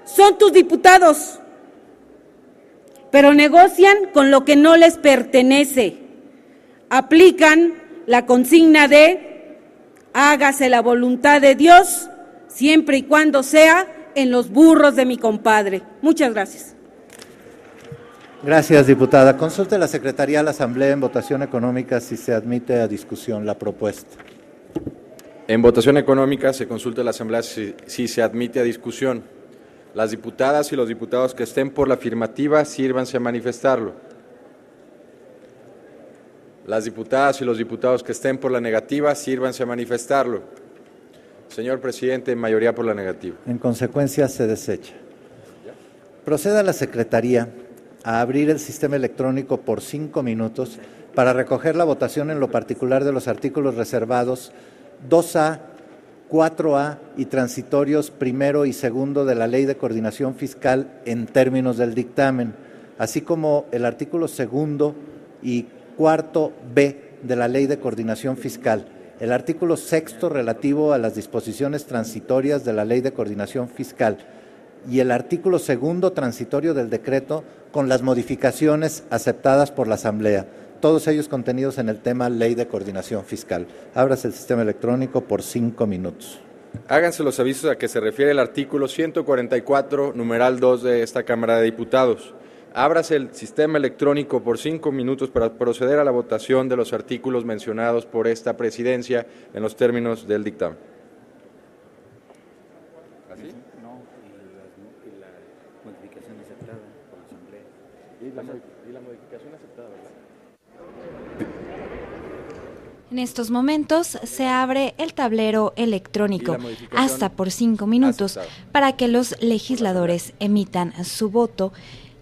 Speaker 13: son tus diputados, pero negocian con lo que no les pertenece. Aplican la consigna de hágase la voluntad de Dios, siempre y cuando sea en los burros de mi compadre. Muchas gracias.
Speaker 2: Gracias, diputada. Consulte la Secretaría de la Asamblea en votación económica si se admite a discusión la propuesta.
Speaker 6: En votación económica se consulta a la Asamblea si se admite a discusión. Las diputadas y los diputados que estén por la afirmativa, sírvanse a manifestarlo. Las diputadas y los diputados que estén por la negativa, sírvanse a manifestarlo. Señor presidente, mayoría por la negativa.
Speaker 2: En consecuencia, se desecha. Proceda la Secretaría a abrir el sistema electrónico por 5 minutos para recoger la votación en lo particular de los artículos reservados 2A, 4A y transitorios primero y segundo de la Ley de Coordinación Fiscal en términos del dictamen, así como el artículo segundo y cuarto B de la Ley de Coordinación Fiscal, el artículo sexto relativo a las disposiciones transitorias de la Ley de Coordinación Fiscal y el artículo segundo transitorio del decreto con las modificaciones aceptadas por la Asamblea, todos ellos contenidos en el tema Ley de Coordinación Fiscal. Ábrase el sistema electrónico por 5 minutos.
Speaker 6: Háganse los avisos a que se refiere el artículo 144, numeral 2 de esta Cámara de Diputados. Ábrase el sistema electrónico por 5 minutos para proceder a la votación de los artículos mencionados por esta presidencia en los términos del dictamen. ¿Así?
Speaker 7: No, y la modificación aceptada por la Asamblea. Y la modificación aceptada, ¿verdad?
Speaker 14: En estos momentos se abre el tablero electrónico hasta por 5 minutos para que los legisladores emitan su voto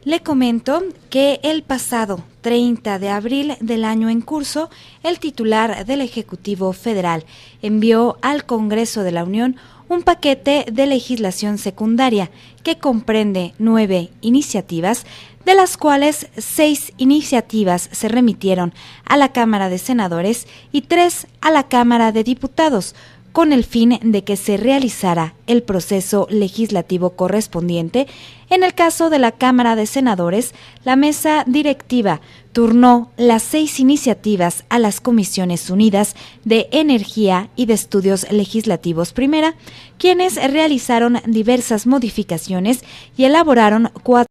Speaker 14: Le comento que el pasado 30 de abril del año en curso, el titular del Ejecutivo Federal envió al Congreso de la Unión un paquete de legislación secundaria que comprende 9 iniciativas, de las cuales 6 iniciativas se remitieron a la Cámara de Senadores y 3 a la Cámara de Diputados, con el fin de que se realizara el proceso legislativo correspondiente. En el caso de la Cámara de Senadores, la mesa directiva turnó las 6 iniciativas a las Comisiones Unidas de Energía y de Estudios Legislativos Primera, quienes realizaron diversas modificaciones y elaboraron 4